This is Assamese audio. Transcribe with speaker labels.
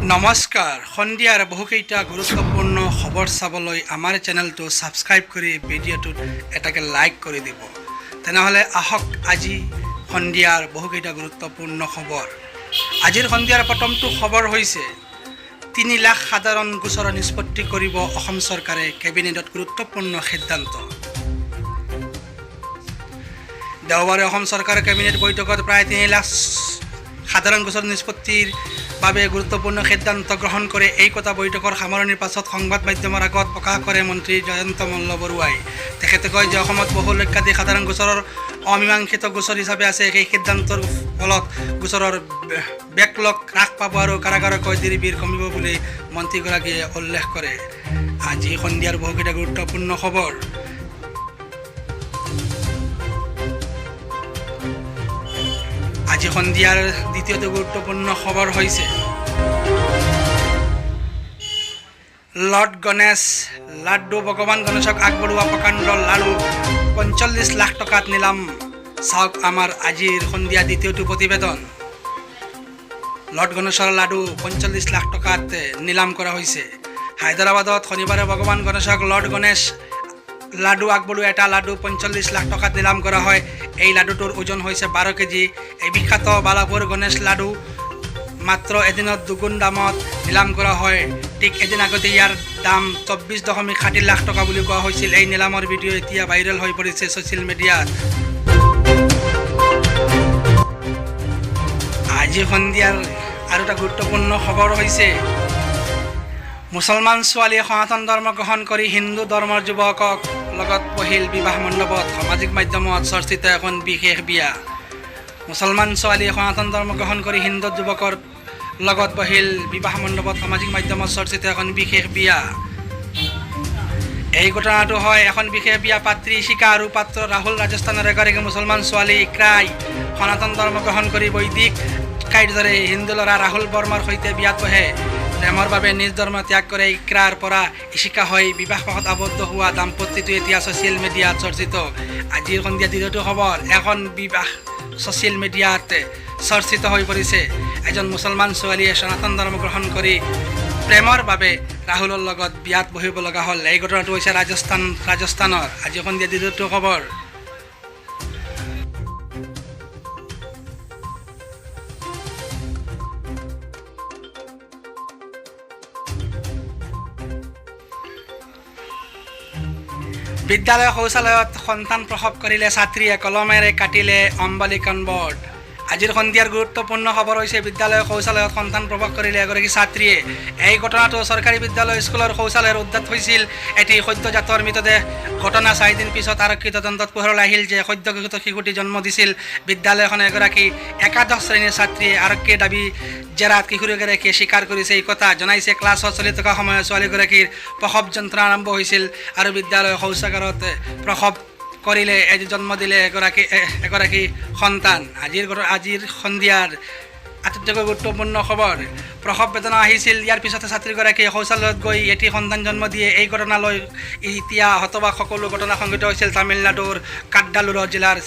Speaker 1: নমস্কাৰ সন্ধিয়াৰ বহুকেইটা গুৰুত্বপূৰ্ণ খবৰ চাবলৈ আমাৰ চেনেলটো ছাবস্ক্ৰাইব কৰি ভিডিঅ'টোত এটাকে লাইক কৰি দিব। তেনেহ'লে আহক আজি সন্ধিয়াৰ বহুকেইটা গুৰুত্বপূৰ্ণ খবৰ। আজিৰ সন্ধিয়াৰ প্ৰথমটো খবৰ হৈছে ৩ লাখ সাধাৰণ গোচৰ নিষ্পত্তি কৰিব অসম চৰকাৰে, কেবিনেটত গুৰুত্বপূৰ্ণ সিদ্ধান্ত। দেওবাৰে অসম চৰকাৰৰ কেবিনেট বৈঠকত প্ৰায় ৩ লাখ সাধাৰণ গোচৰ নিষ্পত্তিৰ বাবে গুৰুত্বপূৰ্ণ সিদ্ধান্ত গ্ৰহণ কৰে। এই কথা বৈঠকৰ সামৰণিৰ পাছত সংবাদ মাধ্যমৰ আগত প্ৰকাশ কৰে মন্ত্ৰী জয়ন্ত মল্লবৰুৱাই। তেখেতে কয় যে অসমত বহু লক্ষাধিক সাধাৰণ গোচৰৰ অমীমাংসিত গোচৰ হিচাপে আছে। সেই সিদ্ধান্তৰ ফলত গোচৰৰ বেকলগ হ্ৰাস পাব আৰু কাৰাগাৰৰ কয়দীৰ ভিৰ কমিব বুলি মন্ত্ৰীগৰাকীয়ে উল্লেখ কৰে। আজি সন্ধিয়াৰ বহুকেইটা গুৰুত্বপূৰ্ণ খবৰ। আজি সন্ধিয়াৰ দ্বিতীয়টো গুৰুত্বপূৰ্ণ খবৰ হৈছে লৰ্ড গণেশ লাড্ডু ভগৱান গণেশক আগবঢ়োৱা প্ৰকাণ্ড লাডু ৪৫ লাখ টকাত নিলাম। চাওক আমাৰ আজিৰ সন্ধিয়া দ্বিতীয়টো প্ৰতিবেদন। লৰ্ড গণেশৰ লাডু ৪৫ লাখ টকাত নিলাম কৰা হৈছে। হায়দৰাবাদত শনিবাৰে ভগৱান গণেশক লৰ্ড গণেশ লাডু আগবঢ়োৱা এটা লাডু ৪৫ লাখ টকাত নিলাম কৰা হয়। এই লাডুটোৰ ওজন হৈছে ১২ কেজি। এই বিখ্যাত বালাপুৰ গণেশ লাডু মাত্ৰ এদিনত দুগুণ দামত নিলাম কৰা হয়। ঠিক এদিন আগতে ইয়াৰ দাম ২৪.৬০ লাখ টকা বুলি কোৱা হৈছিল। এই নিলামৰ ভিডিঅ' এতিয়া ভাইৰেল হৈ পৰিছে ছ'চিয়েল মিডিয়াত। আজি সন্ধিয়াৰ আৰু এটা গুৰুত্বপূৰ্ণ খবৰ হৈছে মুছলমান ছোৱালীয়ে সনাতন ধৰ্ম গ্ৰহণ কৰি হিন্দু ধৰ্মৰ যুৱকক লগত বহিল বিবাহ মণ্ডপত। সামাজিক মাধ্যমত চৰ্চিত এখন বিশেষ বিয়া। মুছলমান ছোৱালীয়ে সনাতন ধৰ্ম গ্ৰহণ কৰি হিন্দু যুৱকৰ লগত বহিল বিবাহ মণ্ডপত। সামাজিক মাধ্যমত চৰ্চিত এখন বিশেষ বিয়া। এই ঘটনাটো হয় এখন বিশেষ বিয়া। পাত্ৰী ইশিকা আৰু পাত্ৰ ৰাহুল ৰাজস্থানৰ এগৰাকী মুছলমান ছোৱালী ইকৰাই সনাতন ধৰ্ম গ্ৰহণ কৰি বৈদিক কাৰ্যৰে হিন্দু ল'ৰা ৰাহুল বৰ্মাৰ সৈতে বিয়াত বহে। প্ৰেমৰ বাবে নিজ ধৰ্ম ত্যাগ কৰে ইকৰাৰ পৰা ইশিকা হৈ বিবাহপাশত আবদ্ধ হোৱা দাম্পত্যটো এতিয়া ছ'চিয়েল মিডিয়াত চৰ্চিত। আজিৰ সন্ধিয়া দ্বিতীয়টো খবৰ। এখন বিবাহ ছ'চিয়েল মিডিয়াত চৰ্চিত হৈ পৰিছে। এজন মুছলমান ছোৱালীয়ে সনাতন ধৰ্ম গ্ৰহণ কৰি প্ৰেমৰ বাবে ৰাহুলৰ লগত বিয়াত বহিব লগা হ'ল। এই ঘটনাটো হৈছে ৰাজস্থানৰ। আজি সন্ধিয়া দ্বিতীয়টো খবৰ। বিদ্যালয় শৌচালয়ত সন্তান প্ৰসৱ কৰিলে ছাত্ৰীয়ে, কলমেৰে কাটিলে অম্বালিকান বৰ্ড। আজিৰ সন্ধিয়াৰ গুৰুত্বপূৰ্ণ খবৰ হৈছে বিদ্যালয়ৰ শৌচালয়ত সন্তান প্ৰসৱ কৰিলে এগৰাকী ছাত্ৰীয়ে। এই ঘটনাটো চৰকাৰী বিদ্যালয় স্কুলৰ শৌচালয়ৰ উদ্ধাত হৈছিল এটি সদ্যজাতৰ মৃতদেহ। ঘটনা ৪ দিন পিছত আৰক্ষী তদন্তত পোহৰলৈ আহিল যে সদ্যজাত শিশুটি জন্ম দিছিল বিদ্যালয়খনৰ এগৰাকী একাদশ শ্ৰেণীৰ ছাত্ৰীয়ে। আৰক্ষীৰ দাবী জেৰাত কিশোৰীগৰাকীয়ে স্বীকাৰ কৰিছে। এই কথা জনাইছে। ক্লাছত চলি থকা সময়ত ছোৱালীগৰাকীৰ প্ৰসৱ যন্ত্ৰণা আৰম্ভ হৈছিল আৰু বিদ্যালয়ৰ শৌচাগাৰত প্ৰসৱ কৰিলে জন্ম দিলে এগৰাকী সন্তান। আজিৰ সন্ধিয়াৰ আটাইতকৈ গুৰুত্বপূৰ্ণ খবৰ। প্ৰসৱ বেদনা আহিছিল। ইয়াৰ পিছতে ছাত্ৰীগৰাকীয়ে শৌচালয়ত গৈ এটি সন্তান জন্ম দিয়ে। এই ঘটনালৈ এতিয়া হতবাক সকলো। ঘটনা সংঘটিত হৈছিল তামিলনাডুৰ কাডালুৰ জিলাৰ